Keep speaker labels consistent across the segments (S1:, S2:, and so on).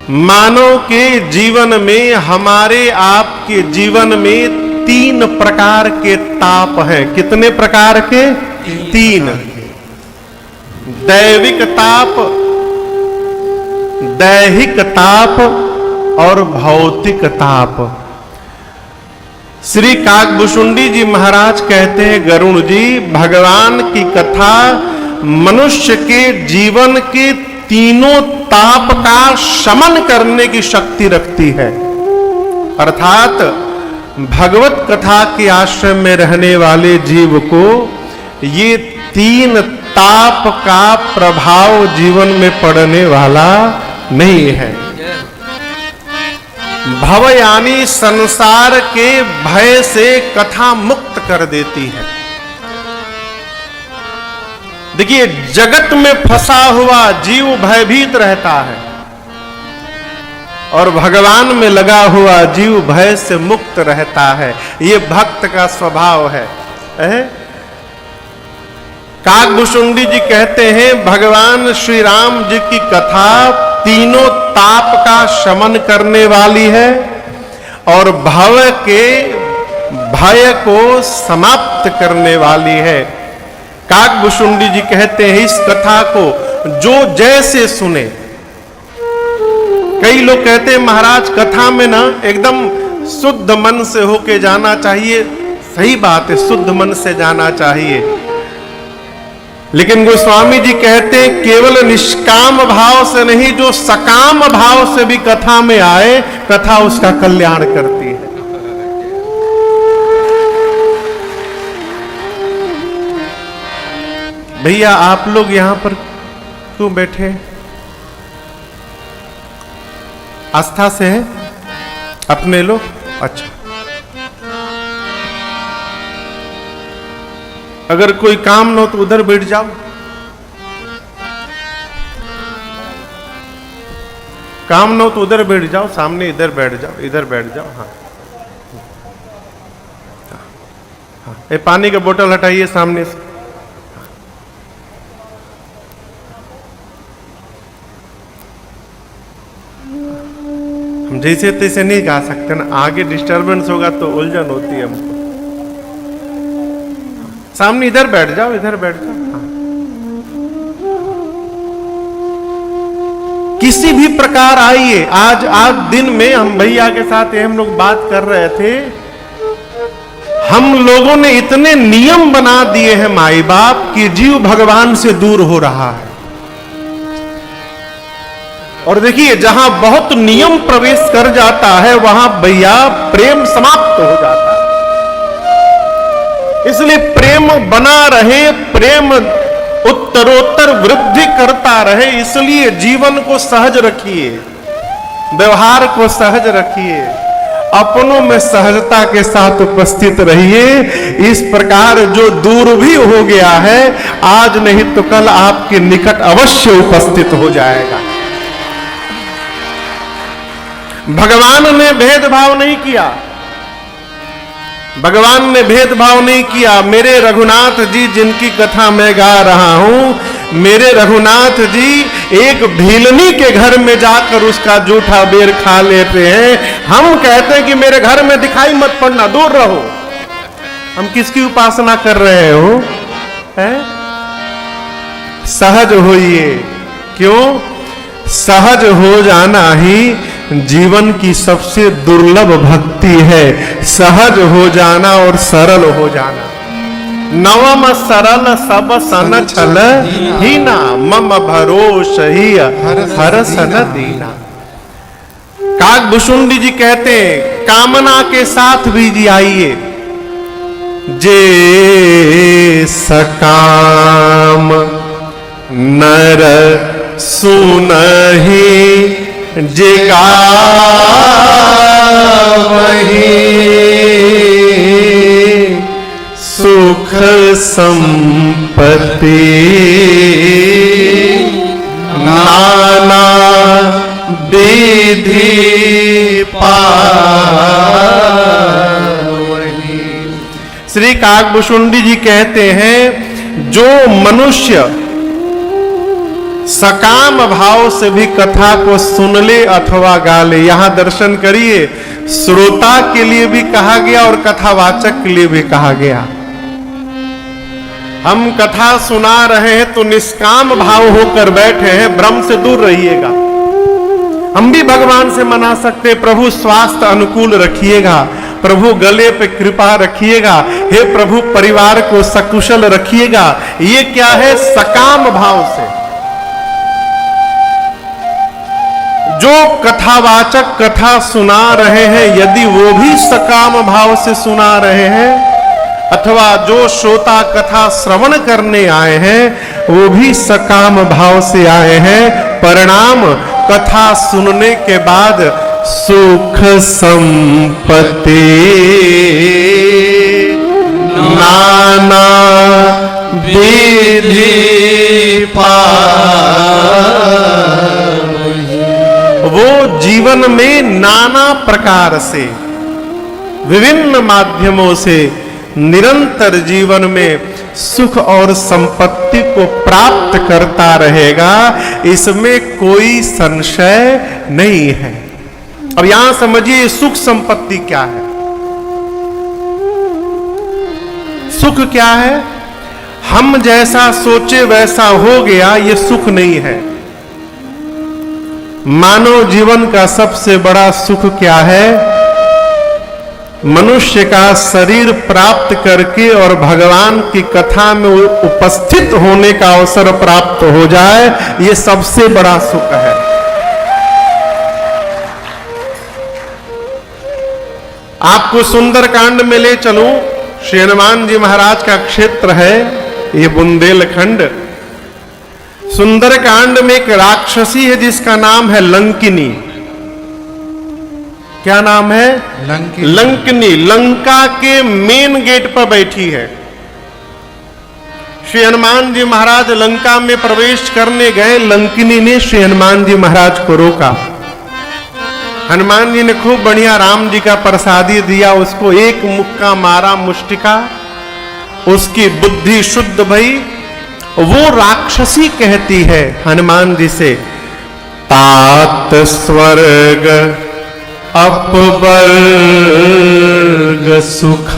S1: मानव के जीवन में, हमारे आपके जीवन में 3 प्रकार के ताप हैं। कितने प्रकार के? 3। दैविक ताप, दैहिक ताप और भौतिक ताप। श्री काकभूषुंडी जी महाराज कहते हैं, गरुण जी, भगवान की कथा मनुष्य के जीवन के तीनों ताप का शमन करने की शक्ति रखती है। अर्थात भगवत कथा के आश्रम में रहने वाले जीव को ये 3 ताप का प्रभाव जीवन में पड़ने वाला नहीं है। भव यानी संसार के भय से कथा मुक्त कर देती है। देखिए, जगत में फंसा हुआ जीव भयभीत रहता है और भगवान में लगा हुआ जीव भय से मुक्त रहता है। ये भक्त का स्वभाव है। काकभूषुंडी जी कहते हैं, भगवान श्री राम जी की कथा तीनों ताप का शमन करने वाली है और भव के भय को समाप्त करने वाली है। काकभूषुंडी जी कहते हैं, इस कथा को जो जैसे सुने। कई लोग कहते हैं, महाराज कथा में ना एकदम शुद्ध मन से होके जाना चाहिए। सही बात है, शुद्ध मन से जाना चाहिए, लेकिन गोस्वामी जी कहते हैं केवल निष्काम भाव से नहीं, जो सकाम भाव से भी कथा में आए, कथा उसका कल्याण करती है। भैया, आप लोग यहां पर क्यों बैठे? आस्था से है अपने लोग? अच्छा, अगर कोई काम न हो तो उधर बैठ जाओ। काम न हो तो उधर बैठ जाओ, सामने इधर बैठ जाओ, इधर बैठ जाओ। हाँ, ये पानी का बोतल हटाइए सामने से। हम जैसे तैसे नहीं गा सकते ना, आगे डिस्टरबेंस होगा तो उलझन होती है हमको। सामने इधर बैठ जाओ, इधर बैठ जाओ। हाँ। किसी भी प्रकार आइए। आज दिन में हम भैया के साथ हम लोग बात कर रहे थे, हम लोगों ने इतने नियम बना दिए हैं माई बाप कि जीव भगवान से दूर हो रहा है। और देखिए, जहां बहुत नियम प्रवेश कर जाता है वहां भैया प्रेम समाप्त हो जाता है। इसलिए प्रेम बना रहे, प्रेम उत्तरोत्तर वृद्धि करता रहे, इसलिए जीवन को सहज रखिए, व्यवहार को सहज रखिए, अपनों में सहजता के साथ उपस्थित रहिए। इस प्रकार जो दूर भी हो गया है, आज नहीं तो कल आपके निकट अवश्य उपस्थित हो जाएगा। भगवान ने भेदभाव नहीं किया, भगवान ने भेदभाव नहीं किया। मेरे रघुनाथ जी जिनकी कथा मैं गा रहा हूं, मेरे रघुनाथ जी एक भीलनी के घर में जाकर उसका जूठा बेर खा लेते हैं। हम कहते हैं कि मेरे घर में दिखाई मत पड़ना, दूर रहो। हम किसकी उपासना कर रहे हो? सहज होइए। क्यों? सहज हो जाना ही जीवन की सबसे दुर्लभ भक्ति है। सहज हो जाना और सरल हो जाना। नवम सरल सब सन छल हीना, मम भरोस ही हर सन दीना। काकभूषुंडी जी कहते हैं, कामना के साथ भी जी आइए। जे सकाम नर सुनहि जिगावहि, सुख संपत्ति नाना विधि पावहि। श्री काकभूषुंडी जी कहते हैं, जो मनुष्य सकाम भाव से भी कथा को सुन ले अथवा गा ले। यहां दर्शन करिए, श्रोता के लिए भी कहा गया और कथावाचक के लिए भी कहा गया। हम कथा सुना रहे हैं तो निष्काम भाव होकर बैठे हैं, भ्रम से दूर रहिएगा। हम भी भगवान से मना सकते, प्रभु स्वास्थ्य अनुकूल रखिएगा, प्रभु गले पे कृपा रखिएगा, हे प्रभु परिवार को सकुशल रखिएगा। ये क्या है? सकाम भाव से। जो कथावाचक कथा सुना रहे हैं, यदि वो भी सकाम भाव से सुना रहे हैं, अथवा जो श्रोता कथा श्रवण करने आए हैं वो भी सकाम भाव से आए हैं, परिणाम कथा सुनने के बाद सुख संपत्ति नाना विधि वो जीवन में नाना प्रकार से विभिन्न माध्यमों से निरंतर जीवन में सुख और संपत्ति को प्राप्त करता रहेगा, इसमें कोई संशय नहीं है। अब यहां समझिए सुख संपत्ति क्या है। सुख क्या है? हम जैसा सोचे वैसा हो गया, ये सुख नहीं है। मानव जीवन का सबसे बड़ा सुख क्या है? मनुष्य का शरीर प्राप्त करके और भगवान की कथा में उपस्थित होने का अवसर प्राप्त हो जाए, ये सबसे बड़ा सुख है। आपको सुंदरकांड में ले चलूं, श्री हनुमान जी महाराज का क्षेत्र है ये बुंदेलखंड। सुंदरकांड में एक राक्षसी है जिसका नाम है लंकिनी। क्या नाम है? लंकिनी। लंका के मेन गेट पर बैठी है। श्री हनुमान जी महाराज लंका में प्रवेश करने गए, लंकिनी ने श्री हनुमान जी महाराज को रोका। हनुमान जी ने खूब बढ़िया राम जी का प्रसादी दिया, उसको एक मुक्का मारा मुष्टिका, उसकी बुद्धि शुद्ध भई। वो राक्षसी कहती है हनुमान जी से, तात स्वर्ग अपवर्ग सुख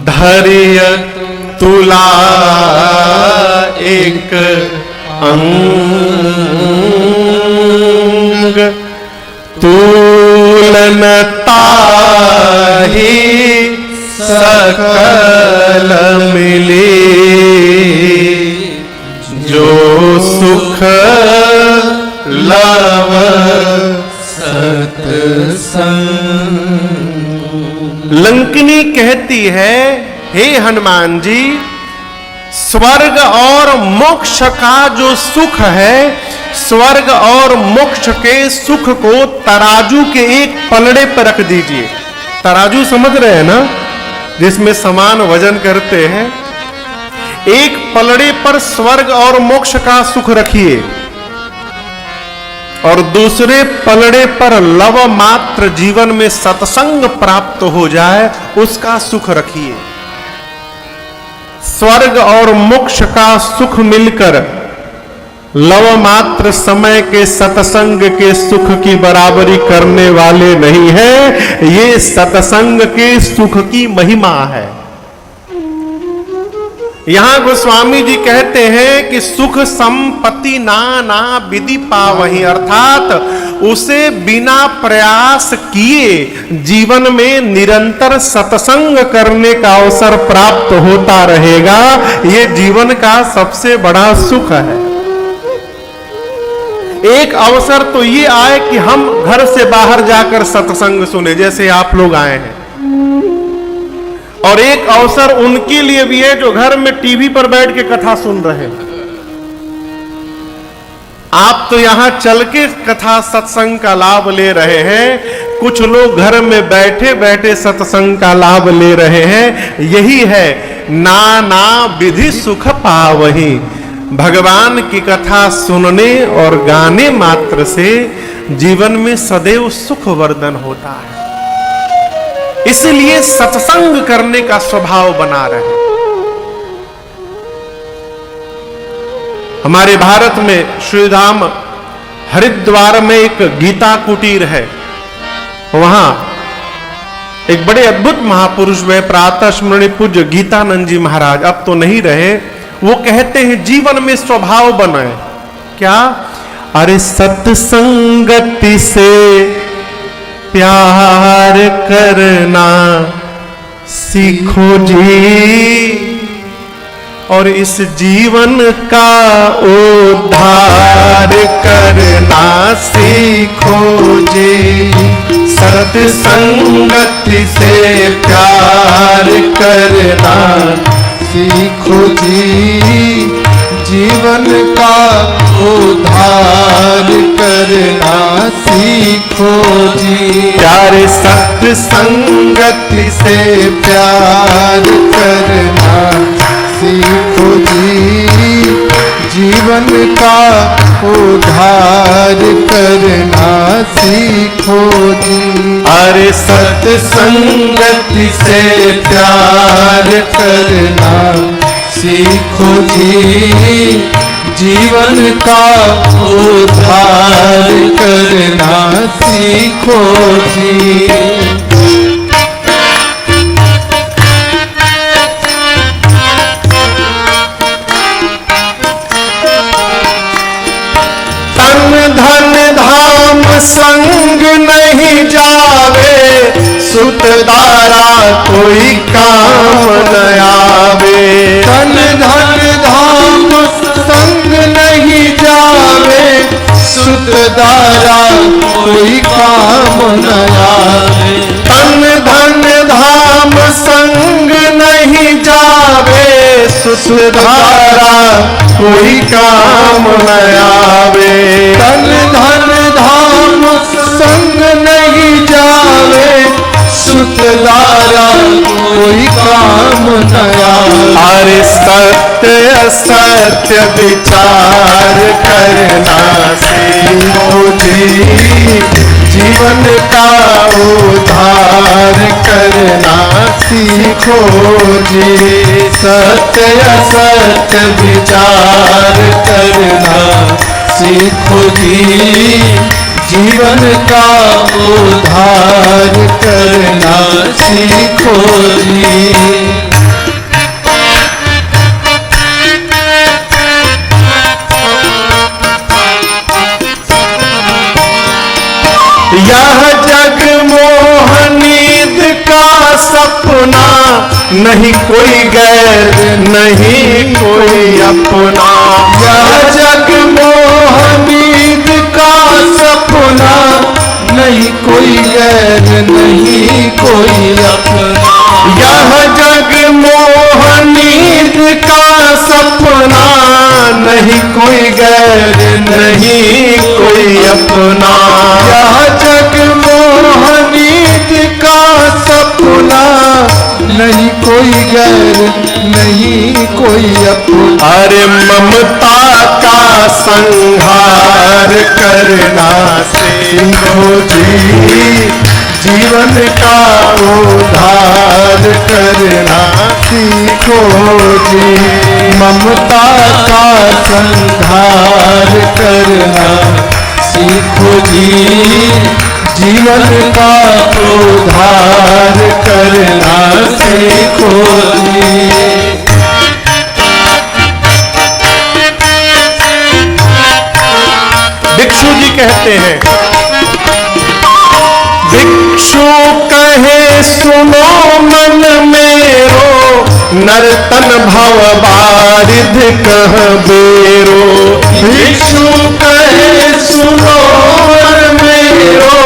S1: धैर्य तुला एक अंग तुलनता ही सकल मिले जो सुख लव लंकिनी कहती है, हे हनुमान जी, स्वर्ग और मोक्ष का जो सुख है, स्वर्ग और मोक्ष के सुख को तराजू के एक पलड़े पर रख दीजिए। तराजू समझ रहे हैं ना, जिसमें समान वजन करते हैं। एक पलड़े पर स्वर्ग और मोक्ष का सुख रखिए और दूसरे पलड़े पर लव मात्र जीवन में सत्संग प्राप्त हो जाए उसका सुख रखिए। स्वर्ग और मोक्ष का सुख मिलकर लव मात्र समय के सत्संग के सुख की बराबरी करने वाले नहीं है। ये सत्संग के सुख की महिमा है। यहां गोस्वामी जी कहते हैं कि सुख संपत्ति नाना विधि पावहि, अर्थात उसे बिना प्रयास किए जीवन में निरंतर सत्संग करने का अवसर प्राप्त होता रहेगा। ये जीवन का सबसे बड़ा सुख है। एक अवसर तो ये आए कि हम घर से बाहर जाकर सत्संग सुने, जैसे आप लोग आए हैं, और एक अवसर उनके लिए भी है जो घर में टीवी पर बैठ के कथा सुन रहे हैं। आप तो यहां चल के कथा सत्संग का लाभ ले रहे हैं, कुछ लोग घर में बैठे बैठे सत्संग का लाभ ले रहे हैं। यही है नाना विधि सुख पावहि। भगवान की कथा सुनने और गाने मात्र से जीवन में सदैव सुख वर्धन होता है। इसलिए सत्संग करने का स्वभाव बना रहे। हमारे भारत में श्रीधाम हरिद्वार में एक गीता कुटीर है। वहां एक बड़े अद्भुत महापुरुष वे प्रातः स्मरणीय पूज्य गीतानंद जी महाराज, अब तो नहीं रहे। वो कहते हैं जीवन में स्वभाव बनाए क्या? अरे सत्संगति से प्यार करना सीखो जी, और इस जीवन का उद्धार करना सीखो जी। सत्संगति से प्यार करना सीखो जी, जीवन का उद्धार करना सीखो जी। प्यारे सत्संगति से प्यार करना सीखो जी, जीवन का उद्धार करना सीखो जी। अरे सत्संगति से प्यार करना सीखो जी, जीवन का उद्धार करना सीखो जी। धन धाम संग नहीं जावे, सुत दारा कोई काम न आवे। धन धाम संग नहीं जावे, सुत दारा कोई काम न आवे। धन धाम संग नहीं जावे, सुत दारा कोई काम न आवे। धन धाम संग नहीं जावे, सुत दारा कोई काम न आवे। अरे सत्य असत्य विचार करना सीखो जी, जीवन का उद्धार करना सीखो जी। सत्य असत्य विचार करना सीखो जी, जीवन का उद्धार करना सीखो जी। यह जग मोहनीद का सपना, नहीं कोई गैर नहीं कोई अपना। यह जग मोहनीद का सपना, नहीं कोई गैर नहीं कोई अपना। यह जग मोहनीद का सपना, नहीं कोई गैर नहीं कोई अपना। यह जग मोहनीद का सपना, नहीं कोई गैर नहीं कोई अपना। अरे ममता का संहार करना सीखो जी, जीवन का उद्धार करना सीखो जी। ममता का संहार करना सीखो जी, जीवन का उद्धार करना सीखो जी। भिक्षु जी कहते हैं, भिक्षु कहे सुनो मन मेरो, नर्तन भव बारिध कह बेरो। भिक्षु कहे सुनो मन मेरो,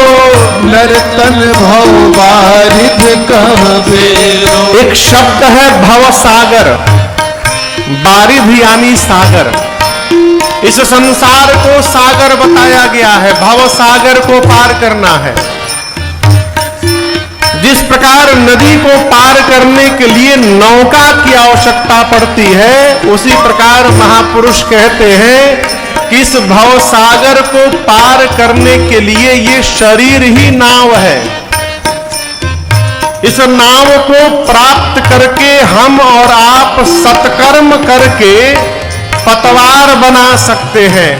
S1: नर्तन भव बारिध कह बेरो। एक शब्द है भव सागर, बारिध यानी सागर। इस संसार को सागर बताया गया है, भव सागर को पार करना है। जिस प्रकार नदी को पार करने के लिए नौका की आवश्यकता पड़ती है, उसी प्रकार महापुरुष कहते हैं कि इस भव सागर को पार करने के लिए ये शरीर ही नाव है। इस नाव को प्राप्त करके हम और आप सत्कर्म करके पतवार बना सकते हैं।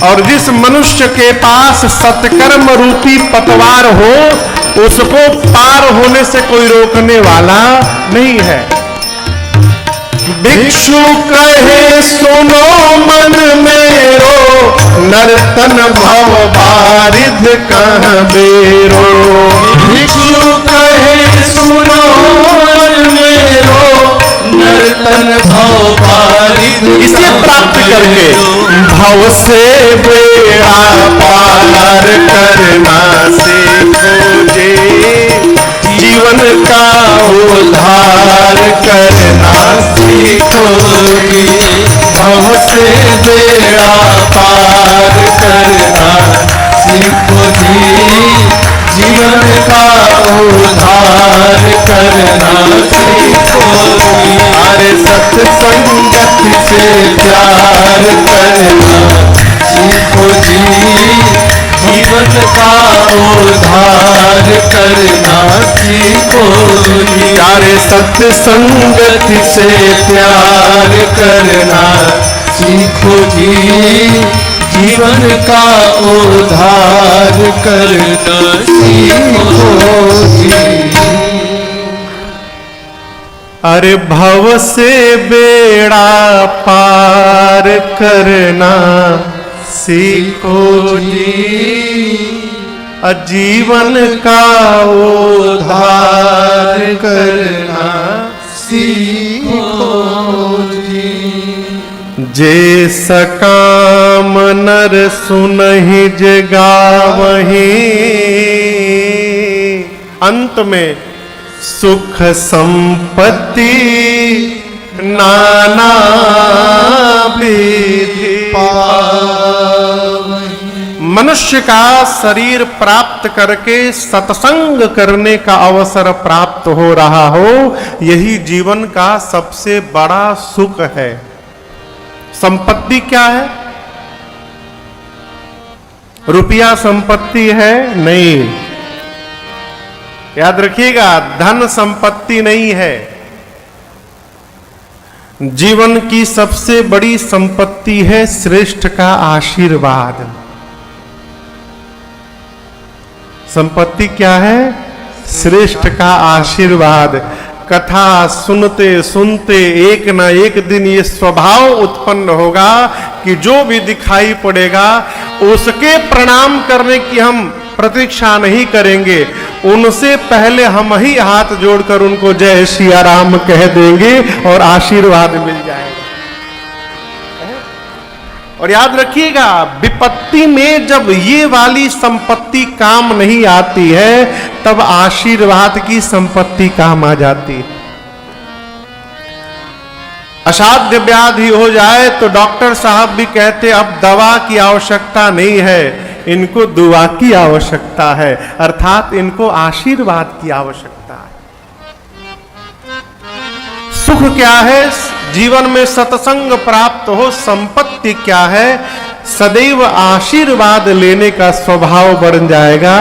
S1: और जिस मनुष्य के पास सत्कर्म रूपी पतवार हो, उसको पार होने से कोई रोकने वाला नहीं है। भिक्षु कहे सुनो मन मेरो, नर्तन भव बारिध कहाँ बेरो।
S2: भिक्षु कहे सुनो मन मेरो, नर्तन भव बारिध।
S1: इसे प्राप्त करके भव से बेड़ा पार करना सीखो जी, जीवन का उद्धार करना सीखो जी।
S2: भव से बेड़ा पार करना सीखो जी, जीवन का उद्धार करना सीखो जी।
S1: अरे
S2: सत्संगत से प्यार करना सीखो जी, जीवन का उद्धार करना सीखो जी।
S1: अरे
S2: सत्संगत से प्यार करना सीखो जी, जीवन का उद्धार करना सीखो जी।
S1: अरे भव से बेड़ा पार करना सीखो जी, जीवन का उद्धार करना
S2: सीखो जी।
S1: जे सकाम नर सुनहि जे गावहि, अंत में सुख संपत्ति नाना विधि पावहि। मनुष्य का शरीर प्राप्त करके सत्संग करने का अवसर प्राप्त हो रहा हो, यही जीवन का सबसे बड़ा सुख है। संपत्ति क्या है? रुपया संपत्ति है? नहीं, याद रखिएगा, धन संपत्ति नहीं है। जीवन की सबसे बड़ी संपत्ति है श्रेष्ठ का आशीर्वाद। संपत्ति क्या है? श्रेष्ठ का आशीर्वाद। कथा सुनते सुनते एक ना एक दिन ये स्वभाव उत्पन्न होगा कि जो भी दिखाई पड़ेगा उसके प्रणाम करने की हम प्रतीक्षा नहीं करेंगे, उनसे पहले हम ही हाथ जोड़कर उनको जय सिया राम कह देंगे और आशीर्वाद मिल जाएगा। और याद रखिएगा, विपत्ति में जब ये वाली संपत्ति काम नहीं आती है, तब आशीर्वाद की संपत्ति काम आ जाती है। असाध्य व्याधि हो जाए तो डॉक्टर साहब भी कहते अब दवा की आवश्यकता नहीं है, इनको दुआ की आवश्यकता है, अर्थात इनको आशीर्वाद की आवश्यकता है। सुख क्या है? जीवन में सत्संग प्राप्त हो। संपत्ति क्या है? सदैव आशीर्वाद लेने का स्वभाव बढ़ जाएगा।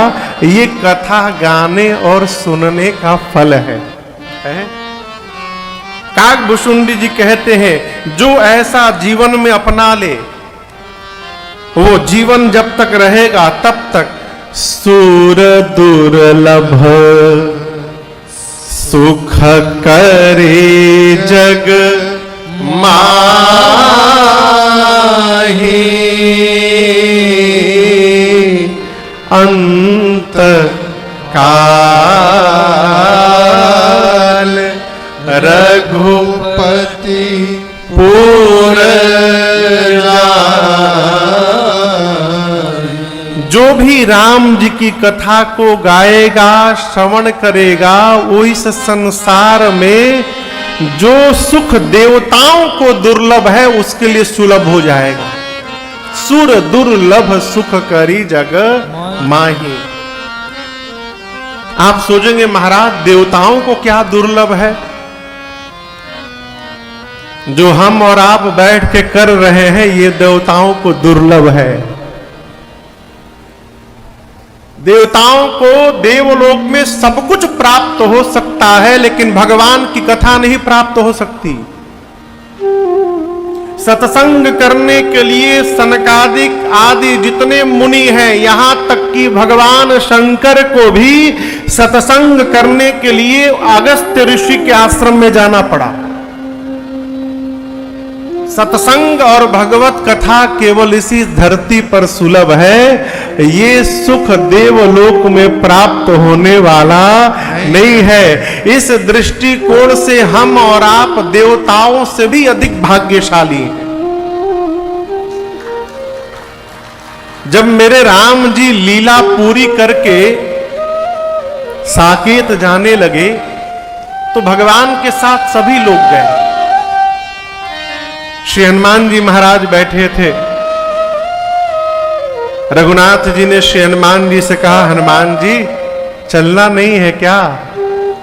S1: ये कथा गाने और सुनने का फल है? काकभूषुंडी जी कहते हैं, जो ऐसा जीवन में अपना ले, वो जीवन जब तक रहेगा तब तक सुर दुर्लभ सुख करे जग माही, अंत काल रघुपति पूर्ण। जो भी राम जी की कथा को गाएगा, श्रवण करेगा, वो इस संसार में जो सुख देवताओं को दुर्लभ है उसके लिए सुलभ हो जाएगा। सुर दुर्लभ सुख करी जग माही। आप सोचेंगे महाराज देवताओं को क्या दुर्लभ है? जो हम और आप बैठ के कर रहे हैं ये देवताओं को दुर्लभ है। देवताओं को देवलोक में सब कुछ प्राप्त हो सकता है, लेकिन भगवान की कथा नहीं प्राप्त हो सकती। सत्संग करने के लिए सनकादिक आदि जितने मुनि हैं, यहां तक कि भगवान शंकर को भी सत्संग करने के लिए अगस्त्य ऋषि के आश्रम में जाना पड़ा। सत्संग और भगवत कथा केवल इसी धरती पर सुलभ है। ये सुख देवलोक में प्राप्त होने वाला नहीं है। इस दृष्टिकोण से हम और आप देवताओं से भी अधिक भाग्यशाली हैं। जब मेरे राम जी लीला पूरी करके साकेत जाने लगे तो भगवान के साथ सभी लोग गए। श्री हनुमान जी महाराज बैठे थे। रघुनाथ जी ने श्री हनुमान जी से कहा, हनुमान जी चलना नहीं है क्या?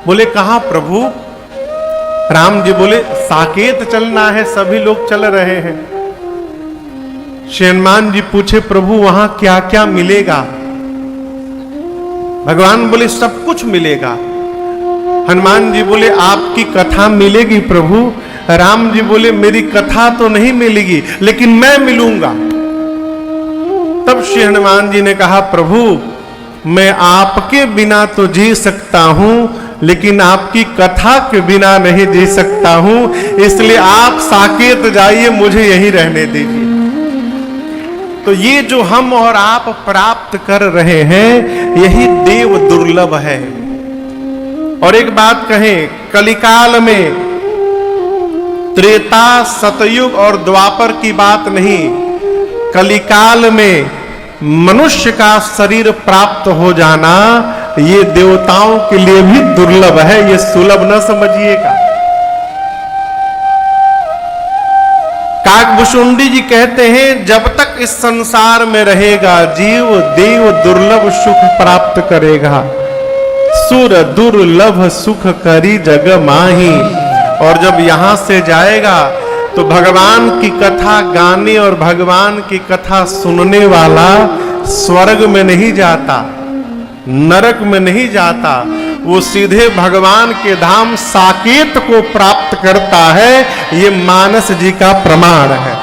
S1: बोले कहां प्रभु? राम जी बोले साकेत चलना है, सभी लोग चल रहे हैं। श्री हनुमान जी पूछे, प्रभु वहां क्या क्या मिलेगा? भगवान बोले सब कुछ मिलेगा। हनुमान जी बोले आपकी कथा मिलेगी प्रभु? राम जी बोले मेरी कथा तो नहीं मिलेगी, लेकिन मैं मिलूंगा। तब श्री हनुमान जी ने कहा, प्रभु मैं आपके बिना तो जी सकता हूं, लेकिन आपकी कथा के बिना नहीं जी सकता हूं, इसलिए आप साकेत जाइए, मुझे यहीं रहने दीजिए। तो ये जो हम और आप प्राप्त कर रहे हैं, यही देव दुर्लभ है। और एक बात कहें, कलिकाल में त्रेता, सतयुग और द्वापर की बात नहीं, कलिकाल में मनुष्य का शरीर प्राप्त हो जाना ये देवताओं के लिए भी दुर्लभ है। ये सुलभ न समझिएगा। काकभूषुंडी जी कहते हैं, जब तक इस संसार में रहेगा जीव देव दुर्लभ सुख प्राप्त करेगा। सुर दुर्लभ सुख करी जग माही। और जब यहां से जाएगा तो भगवान की कथा गाने और भगवान की कथा सुनने वाला स्वर्ग में नहीं जाता, नरक में नहीं जाता, वो सीधे भगवान के धाम साकेत को प्राप्त करता है। ये मानस जी का प्रमाण है।